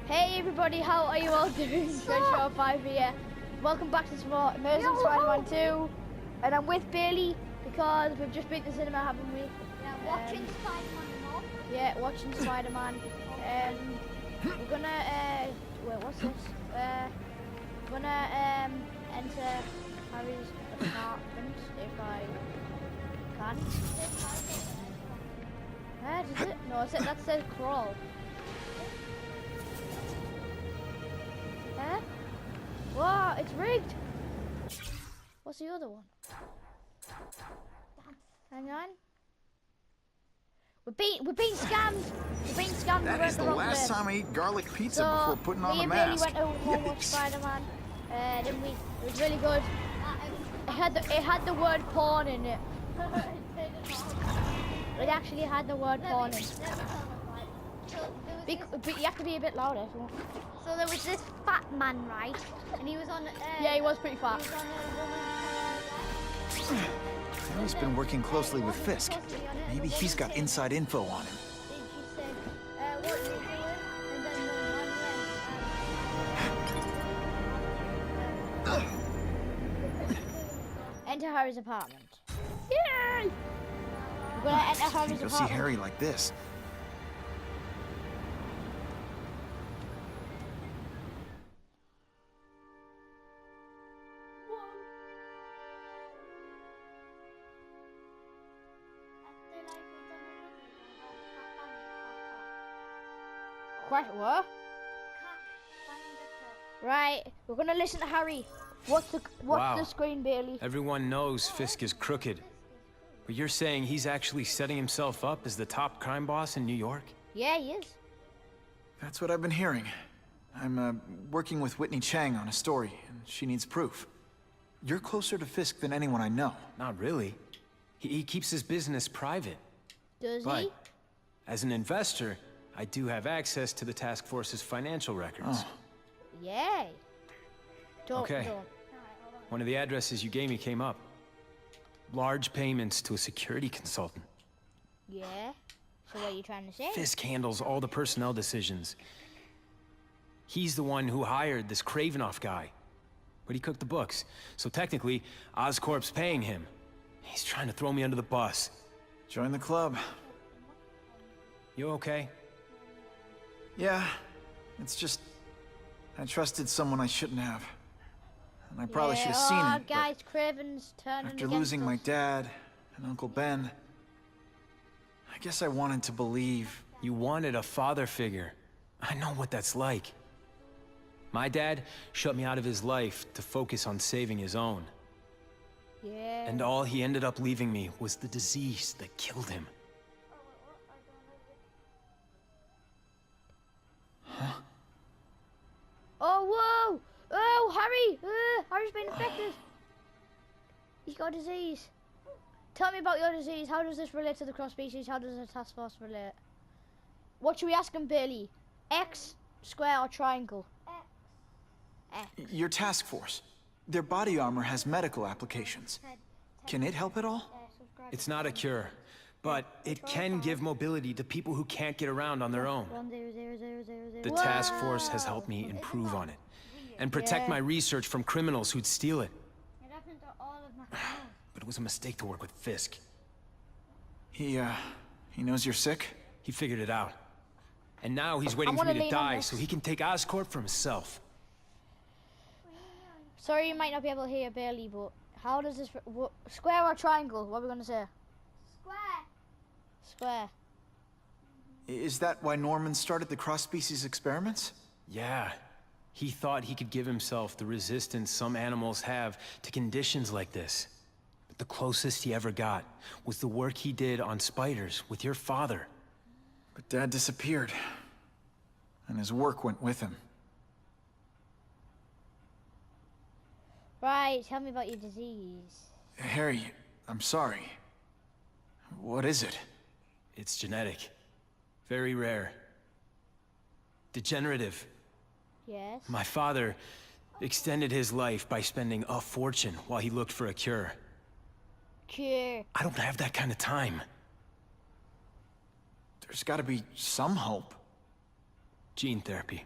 Hey everybody, how are you all doing? Treasure 5 here. Welcome back to some more Amazing Spider-Man 2. And I'm with Bailey because we've just been to the cinema, haven't we? Yeah, watching Spider-Man more. Yeah, watching Spider-Man. We're gonna, wait, what's this? We're gonna enter Harry's apartment if I can. Does it? No, that says crawl. Whoa, it's rigged. What's the other one? Hang on. We're being scammed. We're being scammed. That is the last time I eat garlic pizza before putting on the mask. Me and Bailey went to watch Spider-Man, didn't we? It was really good. It had the word porn in it. It actually had the word porn in it. But you have to be a bit louder. So there was this fat man, right? And he was on. Yeah, he was pretty fat. He was on a woman's. I know he's been working closely with Fisk. Maybe he's got inside info on him. Did she say, what are you doing? And then the man went. Enter Harry's apartment. Yay! We're gonna enter Harry's Can't go apartment. see Harry like this. What? Right, we're gonna listen to Harry. What's the screen, Bailey? Everyone knows Fisk is crooked. But you're saying he's actually setting himself up as the top crime boss in New York? Yeah, he is. That's what I've been hearing. I'm working with Whitney Chang on a story, and she needs proof. You're closer to Fisk than anyone I know. Not really. He keeps his business private. Does But he? as an investor, I do have access to the task force's financial records. Oh. Yay. Don't. One of the addresses you gave me came up. Large payments to a security consultant. Yeah. So what are you trying to say? Fisk handles all the personnel decisions. He's the one who hired this KRAVEN guy. But he cooked the books. So technically, Oscorp's paying him. He's trying to throw me under the bus. Join the club. You okay? Yeah, it's just... I trusted someone I shouldn't have. And I probably should have seen it, guys, KRAVEN's turning after against losing my us. dad and Uncle Ben, I guess I wanted to believe. You wanted a father figure. I know what that's like. My dad shut me out of his life to focus on saving his own. Yeah. And all he ended up leaving me was the disease that killed him. Huh? Oh, whoa! Oh, Harry! Harry's been infected. He's got a disease. Tell me about your disease. How does this relate to the cross species? How does the task force relate? What should we ask him, Bailey? X, square, or triangle? X. Your task force. Their body armor has medical applications. Can it help at all? It's not a cure, but it can give mobility to people who can't get around on their own. 1000000. The task force has helped me improve on it and protect my research from criminals who'd steal it. It happened to all of my friends. But it was a mistake to work with Fisk. He knows you're sick? He figured it out. And now he's waiting for me to die so he can take Oscorp for himself. Sorry you might not be able to hear Bailey, but how does this... Square or triangle? What are we going to say? Square. Square. Is that why Norman started the cross-species experiments? Yeah. He thought he could give himself the resistance some animals have to conditions like this. But the closest he ever got was the work he did on spiders with your father. But Dad disappeared. And his work went with him. Right, tell me about your disease. Harry, I'm sorry. What is it? It's genetic. Very rare. Degenerative. Yes? My father extended his life by spending a fortune while he looked for a cure. Cure. I don't have that kind of time. There's gotta be some hope. Gene therapy.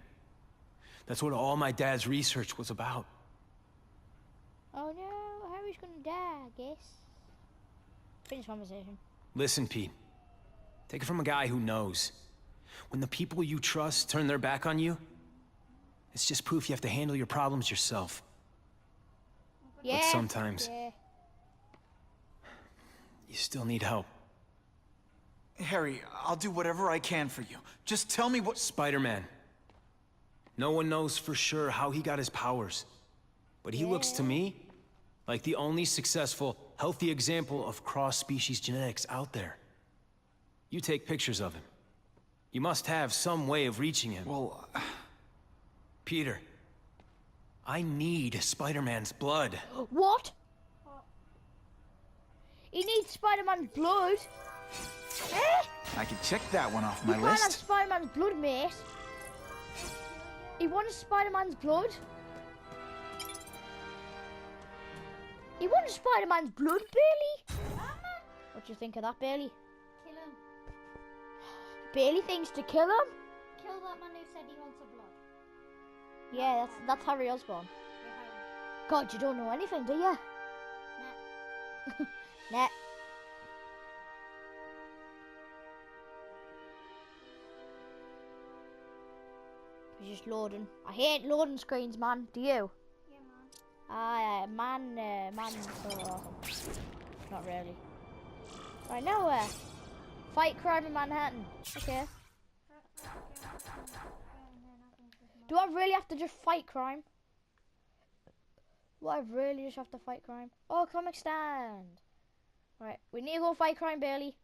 That's what all my dad's research was about. Oh no, Harry's gonna die, I guess. Finish conversation. Listen, Pete. Take it from a guy who knows. When the people you trust turn their back on you, it's just proof you have to handle your problems yourself. Yeah. But sometimes, Yeah. you still need help. Harry, I'll do whatever I can for you. Just tell me what... Spider-Man. No one knows for sure how he got his powers. But he looks to me like the only successful, healthy example of cross-species genetics out there. You take pictures of him. You must have some way of reaching him. Well... Peter, I need Spider-Man's blood. What? He needs Spider-Man's blood? Eh? I can check that one off You my can't have list. Spider-Man's blood, mate. He wanted Spider-Man's blood? He wanted Spider-Man's blood, Bailey? What do you think of that, Bailey? Kill him. Bailey thinks to kill him? Kill that man who said he wants a blood. Yeah, that's Harry Osborn. You're Harry. God, you don't know anything, do you? Nah. Nah. It's just loading. I hate loading screens, man. Do you? Yeah, man. Man's so awesome. Not really. Right, now where? Fight crime in Manhattan. Okay. Do I really have to just fight crime? Do I really just have to fight crime? Oh, comic stand. Right, we need to go fight crime, Bailey.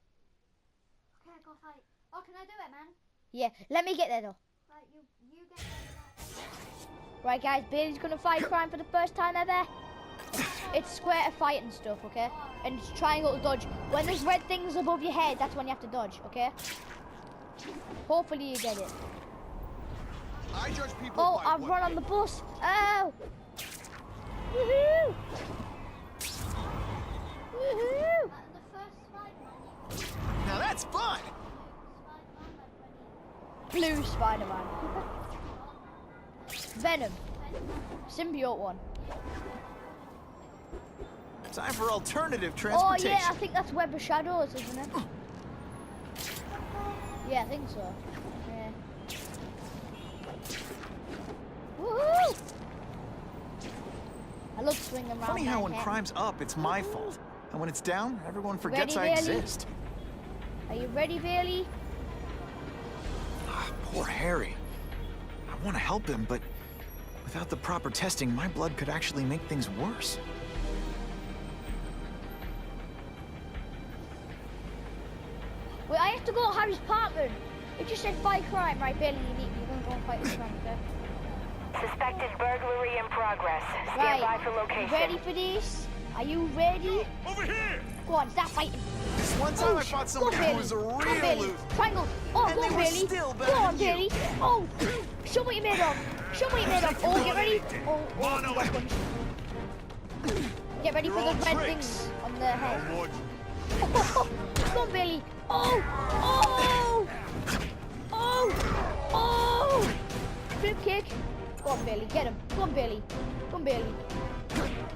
Okay, go fight. Oh, can I do it, man? Yeah, let me get there though. Right, you get there. Right, guys, Bailey's gonna fight crime for the first time ever. It's square to fight and stuff, okay? And it's triangle to dodge. When there's red things above your head, that's when you have to dodge, okay? Hopefully you get it. I judge people Oh, by I've what run on the bus. Oh! Woohoo! Woohoo! The first Spider-Man, Now that's fun! Blue Spider-Man. Venom. Symbiote one. Time for alternative Oh transportation. yeah, I think that's Web of Shadows, isn't it? Yeah, I think so. Yeah. Woohoo! I love swinging around. Funny how when Manhattan. crime's up, it's my fault. And when it's down, everyone forgets Ready, I Bailey? exist. Are you ready, Bailey? Ah, poor Harry. I want to help him, but without the proper testing, my blood could actually make things worse. Wait, I have to go to Harry's apartment. It just said fight crime, right, Bailey? You're gonna go and fight this crime, okay? Suspected burglary in progress. Stand Right. by for location. Ready for this? Are you ready? over here. Go on, start fighting. This one time I fought someone Go, who Bailey. was a Go, real Bailey. loser. Triangle. Oh, And go, they were Bailey. still Go better on, than you. Bailey. Oh, show what you made of. Show what you made of. Oh, get ready. Oh, Mono. got punched. Get ready for You're the all red tricks. things on the head. Lord. Oh, come on, Bailey. Oh, oh, oh, oh. Flip kick. Go on, Bailey. Get him. Go on, Bailey. Go on, Bailey.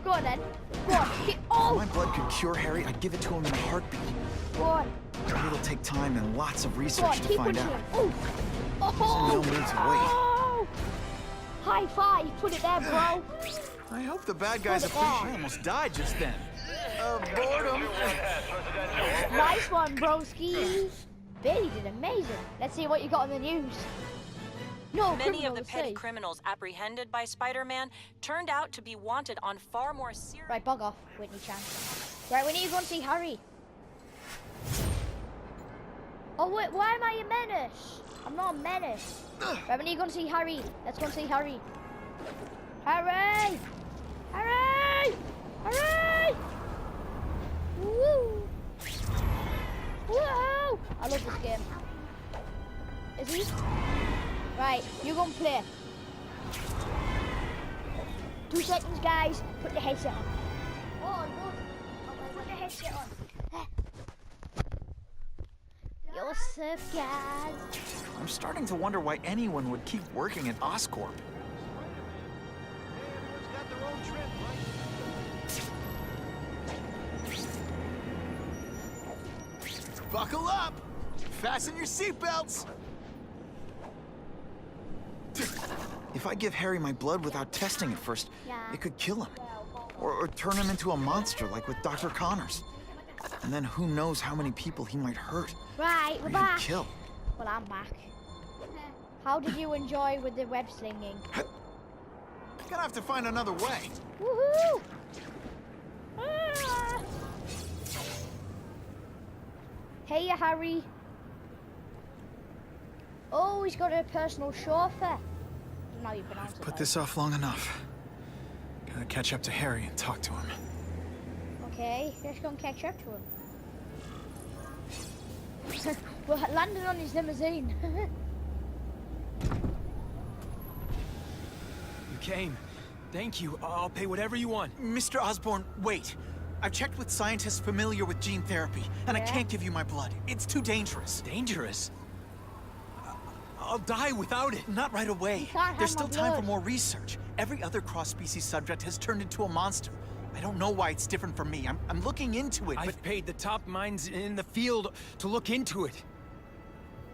Go on, then. Go on. Kick. If Oh, my blood could cure Harry, I'd give it to him in a heartbeat. go on. But it'll take time and lots of Go on. research to Keep find punching out. him. Oh, oh. no need to wait. Oh. High five. Put it there, bro. I hope the bad guys Put it appreciate. there. I almost died just then. Boredom. Nice one, broski. Bailey did amazing. Let's see what you got on the news. No, Many of the criminals, petty say. criminals apprehended by Spider-Man turned out to be wanted on far more serious... Right, bug off, Whitney Chan. Right, we need to go and see Harry. Oh, wait, why am I a menace? I'm not a menace. Right, we need to go and see Harry. Let's go and see Harry. Harry! Harry! Harry! Woo! Whoa! I love this game. Is he? Right, you go and play. 2 seconds, guys. Put the headset on. Oh, good. Put the headset on. Yo, what's up, guys? I'm starting to wonder why anyone would keep working at Oscorp. Buckle up! Fasten your seatbelts! If I give Harry my blood without testing it first, Yeah. it could kill him. Or turn him into a monster like with Dr. Connors. And then who knows how many people he might hurt. Right, Or we're even back. kill. Well, I'm back. How did you enjoy with the web slinging? Gonna have to find another way. Woohoo! Ah. Hey, Harry. Oh, he's got a personal chauffeur. Now you pronounce it. Put this off long enough. Gotta catch up to Harry and talk to him. Okay, let's go and catch up to him. We're landing on his limousine. You came. Thank you. I'll pay whatever you want. Mr. Osborn, wait. I've checked with scientists familiar with gene therapy, and I Yeah? can't give you my blood. It's too dangerous. Dangerous? I'll die without it. Not right away. can't have There's my still time for blood. more research. Every other cross-species subject has turned into a monster. I don't know why it's different from me. I'm looking into it, but... I've paid the top minds in the field to look into it.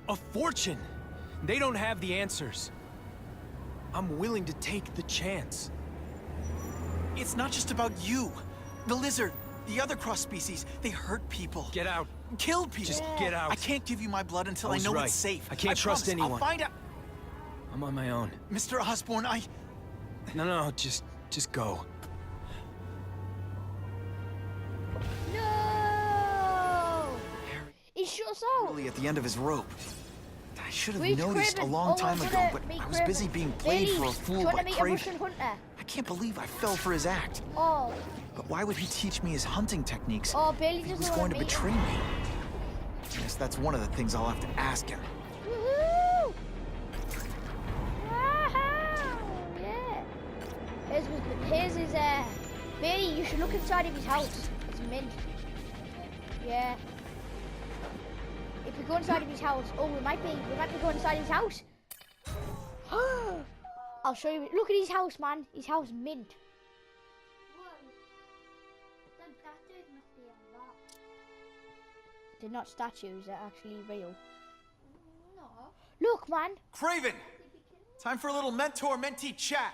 A fortune. They don't have the answers. I'm willing to take the chance. It's not just about you. The lizard, the other cross-species, they hurt people. Get out. Kill people. Just get out. I can't give you my blood until I I was know right. it's safe. I can't trust promise. anyone. I'll find out. I'm on my own. Mr. Osborn, No, just go. No! He shot us out. really at the end of his rope. I should have Reach noticed Craven. a long Oh, time we're ago, gonna but meet I was Craven. busy being played Billy, for a do fool you want by to meet a Craven. Russian hunter? I can't believe I fell for his act. Oh, But why would he teach me his hunting techniques oh, Billy if he doesn't was want going to to meet betray him. me? I guess that's one of the things I'll have to ask him. Woohoo! Wow! Yeah. Here's his, Billy, you should look inside of his house. It's mint. Yeah. If we go inside of his house, oh, we might be going inside his house. I'll show you. Look at his house, man. His house mint. They're not statues, they're actually real. Look, man. Craven! Time for a little mentor-mentee chat.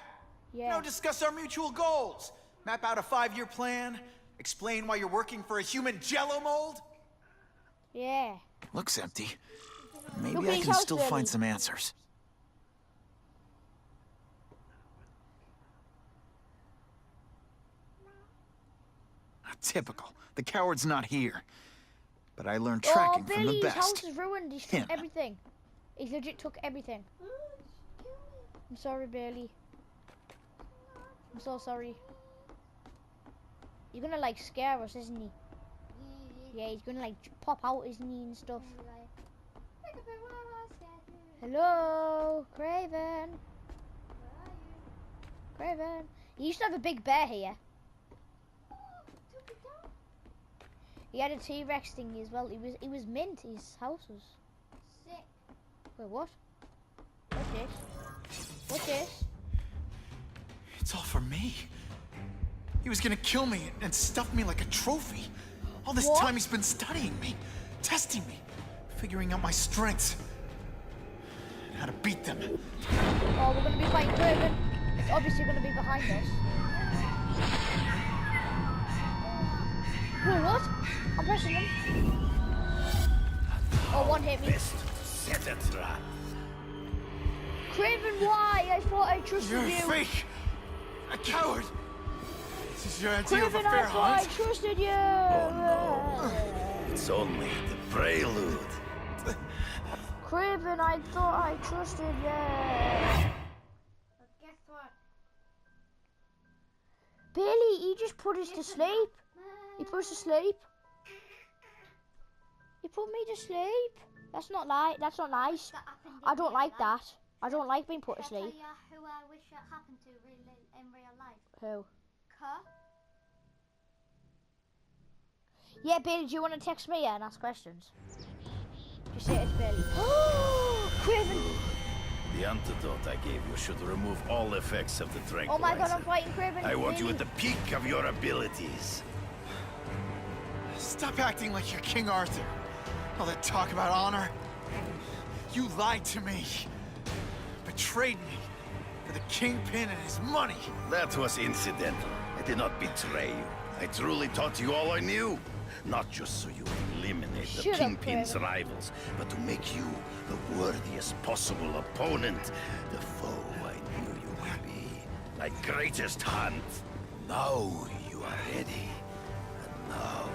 Yeah. Discuss our mutual goals. Map out a 5-year plan. Explain why you're working for a human jello mold. Yeah. Looks empty. Maybe Look at I his can house, still Billy. find some answers. Typical. The coward's not here. But I learned tracking from Billy, the his house best. is ruined. He's Him. took everything. He legit took everything. I'm sorry, Billy. I'm so sorry. You're gonna like scare us, isn't he? Yeah, he's gonna like pop out, isn't he, and stuff. Hello, Craven. Craven. He used to have a big bear here. He had a T-Rex thingy as well. He was mint. His house was sick. Wait, what? What's this? What's this? It's all for me. He was gonna kill me and stuff me like a trophy. All this What? time he's been studying me, testing me, figuring out my strengths, and how to beat them. Oh, we're gonna be fighting Craven. It's obviously gonna be behind us. Wait, what? I'm pressing him. Oh, one hit me. Craven, why? I thought I trusted You're you. fake! A coward! This is your idea of a Craven, fair I thought I hunt? trusted you. Oh, It's only the prelude. Craven, I thought I trusted you. Guess what? Billy, he just put us to sleep. He put us to sleep. He put me to sleep. That's not That's not nice. I don't like that. I don't like being put to sleep. Who I wish it happened to in real life? Who? Ka? Yeah, Billy, do you want to text me and ask questions? Just say it's Billy. Craven! The antidote I gave you should remove all effects of the Oh tranquilizer. my god, I'm fighting Craven. I want you Billy. at the peak of your abilities. Stop acting like you're King Arthur. All that talk about honor. You lied to me. Betrayed me. For the Kingpin and his money. That was incidental. I did not betray you. I truly taught you all I knew. Not just so you eliminate the Shut up, Kingpin's Kraven. rivals, but to make you the worthiest possible opponent. The foe I knew you would be. My greatest hunt. Now you are ready. And now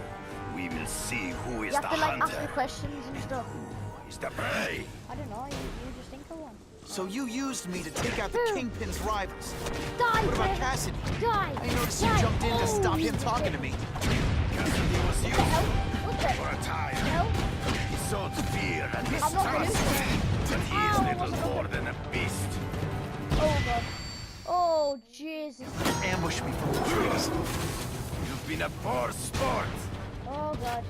we will see who is You the have to like ask hunter. the questions and stuff. Who is the prey? I don't know, you just think of one. So you used me to take out the Kingpin's rivals. Die, What about Kraven. Cassidy? Die! I noticed you Die. jumped in to stop him you talking did. to me. Cassidy was What the used hell? What the for a time. hell? He sowed fear and I'm not gonna mistrust. do it. But he Ow, is I little wasn't more looking. than a beast. Oh god. Oh Jesus. Ambush me from the trees. You've been a poor sport. Oh god.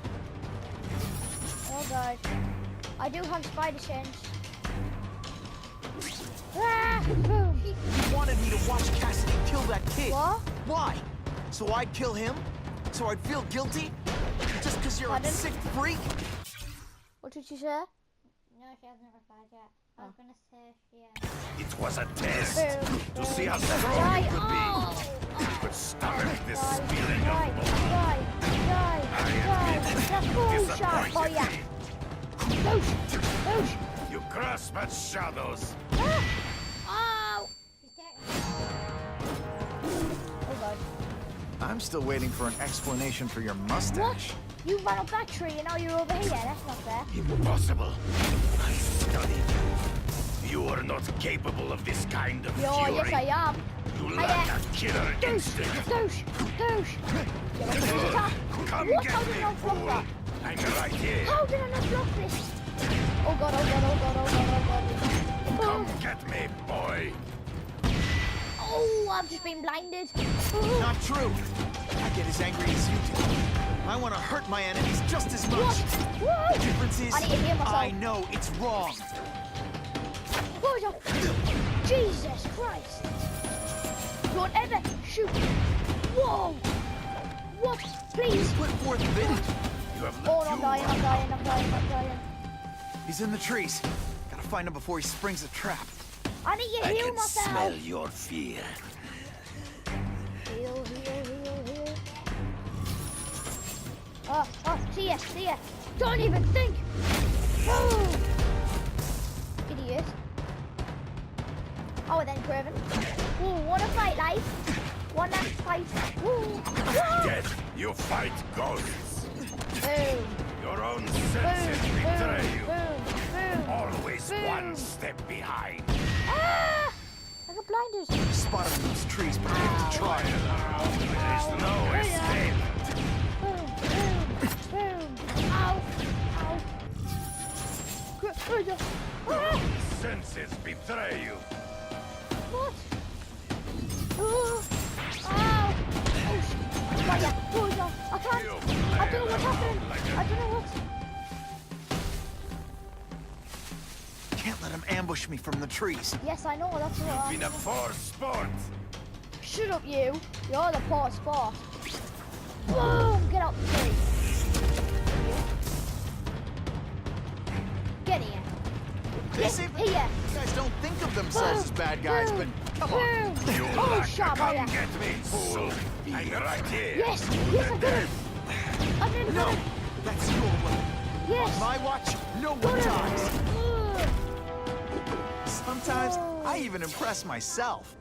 Oh god. I do have spider sense. Ah! Boom. You wanted me to watch Cassidy kill that kid. What? Why? So I'd kill him? So I'd feel guilty? Just because you're a Pardon? sick freak? What did you say? No, she hasn't replied yet. I was gonna say yeah. It was a test Boom. to see how Die. strong you could Oh! be. You could stomach this Die. spilling Die. of blood. Die. Die. Die. That's bullshit for ya. Disappointed. Douche. Douche. You grasp at shadows. Ah! Oh! She's taking Oh god. I'm still waiting for an explanation for your mustache. You ran up that tree and now you're over here. That's not fair. Impossible. I studied you. You are not capable of this kind of Yo, fury. yes I am. You I lack am. a killer Douche. instinct. Douche. Douche. You want to use attack? Come What? get How did me, I not block fool. that? I'm right here. How did I not block this? Oh god, oh god, oh god, oh god, oh god. Come get me, boy. Oh, I've just been blinded. Not true. I get as angry as you do. I want to hurt my enemies just as much. What? The difference is, I need to heal myself. I know it's wrong. What was that? Jesus Christ. Don't ever shoot. Whoa. What? Please. Put forth bid. You have Oh, let no, I'm you dying, I'm dying, I'm dying, I'm dying. He's in the trees. Gotta find him before he springs a trap. I need to I heal can myself. smell your fear. Heal, heal, heal, heal. Oh, see ya. Don't even think. Oh. Idiot. Oh, then Kraven. Ooh, wanna fight, life? Wanna fight? Ooh. Death, you fight ghosts. Boom. Your own Boom. senses betray you. Boom. Always Boom. one step behind. Ah! I got blinded. Spot him in these trees, but we have to try. There's no escape. Boom, boom, boom. Ow, ow. Ah! Senses betray you. What? Oh, ow. Oh, shit. Fire. Oh, no. I can't. I don't know what's happening. I don't know what. Can't let him ambush me from the trees. Yes, I know. That's what Been a poor sport. Shut up, you. You're the poor sport. Boom! Get out the tree. Get here. Casey, Get here. these guys don't think of themselves as bad guys, but come on. Boom. You Oh, lack shot come fire. get me, fool. I'm right here. Yes, yes, I got it. I did it. No, that's your way. Yes. My watch, no Got one it. dies. Ugh. Sometimes I even impress myself.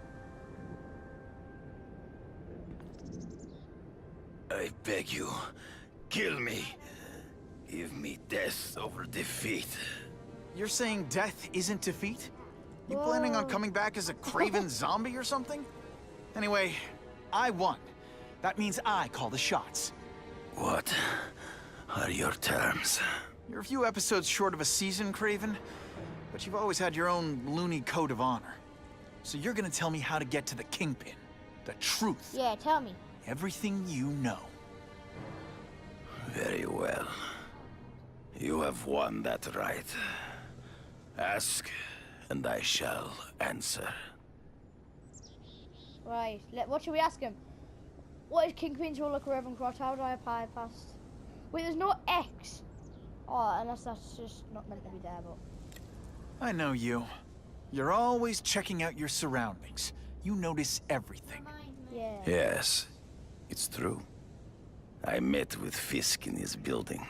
I beg you, kill me. Give me death over defeat. You're saying death isn't defeat? You planning on Whoa. coming back as a craven zombie or something? Anyway, I won. That means I call the shots. What are your terms? You're a few episodes short of a season, Kraven, but you've always had your own loony code of honor. So you're gonna tell me how to get to the Kingpin. The truth. Yeah, tell me. Everything you know. Very well. You have won that right. Ask, and I shall answer. Right. What should we ask him? What is Kingpin's role at KRAVEN? How do I apply past? Wait, there's no X. Oh, unless that's just not meant to be there, but... I know you. You're always checking out your surroundings. You notice everything. Yeah. Yes, it's true. I met with Fisk in his building,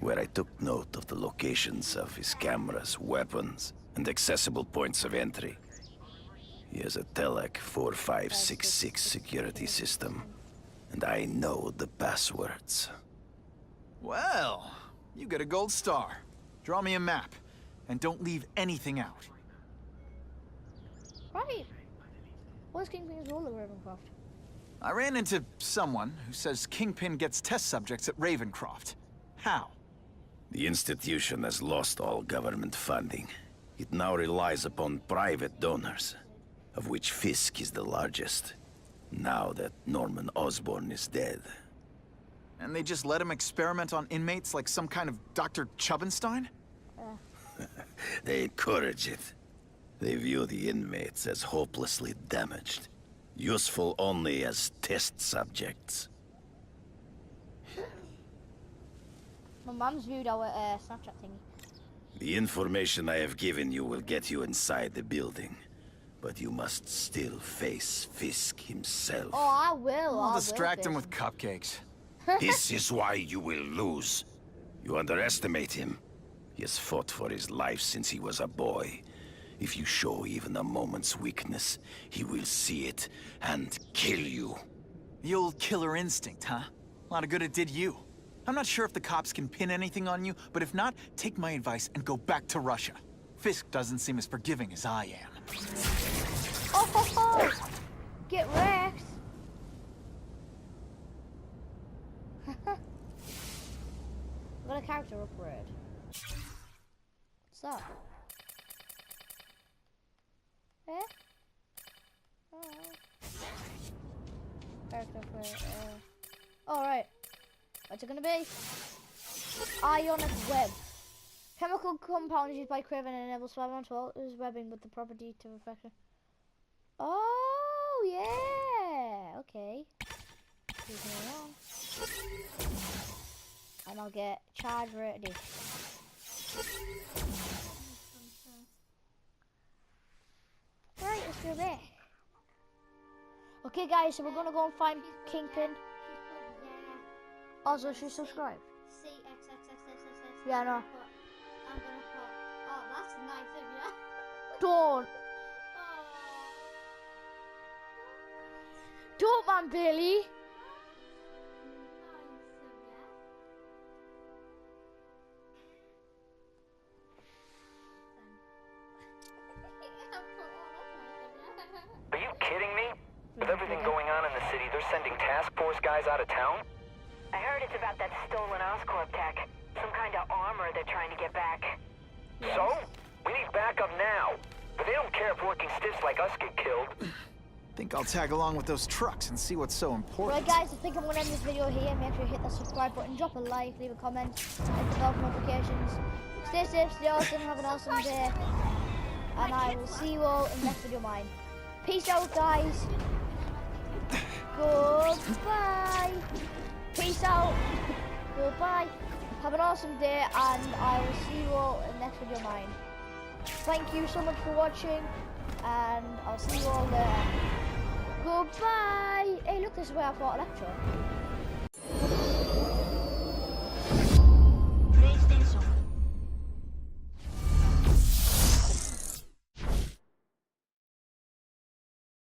where I took note of the locations of his cameras, weapons, and accessible points of entry. He has a Telec 4566 security system, and I know the passwords. Well, you get a gold star. Draw me a map, and don't leave anything out. Right. What's Kingpin's role at Ravencroft? I ran into someone who says Kingpin gets test subjects at Ravencroft. How? The institution has lost all government funding. It now relies upon private donors, of which Fisk is the largest, now that Norman Osborn is dead. And they just let him experiment on inmates like some kind of Dr. Chubbenstein? They encourage it. They view the inmates as hopelessly damaged, useful only as test subjects. My mum's viewed our Snapchat thingy. The information I have given you will get you inside the building, but you must still face Fisk himself. Oh, I will. I'll distract him with cupcakes. This is why you will lose. You underestimate him. He has fought for his life since he was a boy. If you show even a moment's weakness, he will see it and kill you. The old killer instinct, huh? A lot of good it did you. I'm not sure if the cops can pin anything on you, but if not, take my advice and go back to Russia. Fisk doesn't seem as forgiving as I am. Oh, ho, ho. Get wrecked. I've got a character upgrade. What's that? Eh? Oh. Character upgrade. Oh, right. What's it gonna be? Ionic web. Chemical compound used by KRAVEN and enables Spider-Man to alter his webbing with the property to reflection. Oh, yeah. Okay. And I'll get charge ready. Right, let's go back. Okay, guys, so we're gonna go and find Kingpin. Also, should subscribe. Yeah, I know. I'm gonna put. Oh, that's nice of you. Don't. Don't, man, Billy. Are you kidding me? With everything going on in the city, they're sending task force guys out of town? I heard it's about that stolen Oscorp tech. Some kind of armor they're trying to get back. So? We need backup now. But they don't care if working stiffs like us get killed. Think I'll tag along with those trucks and see what's so important. Right, guys, I think I'm gonna end this video here. Make sure you hit that subscribe button, drop a like, leave a comment, and turn off notifications. Stay safe, stay awesome, have an awesome day. And I will see you all in the next video of mine. Peace out, guys. Goodbye. Peace out. Goodbye. Have an awesome day, and I will see you all in the next video of mine. Thank you so much for watching, and I'll see you all there. Goodbye. Hey, look, this is where I fought Electro.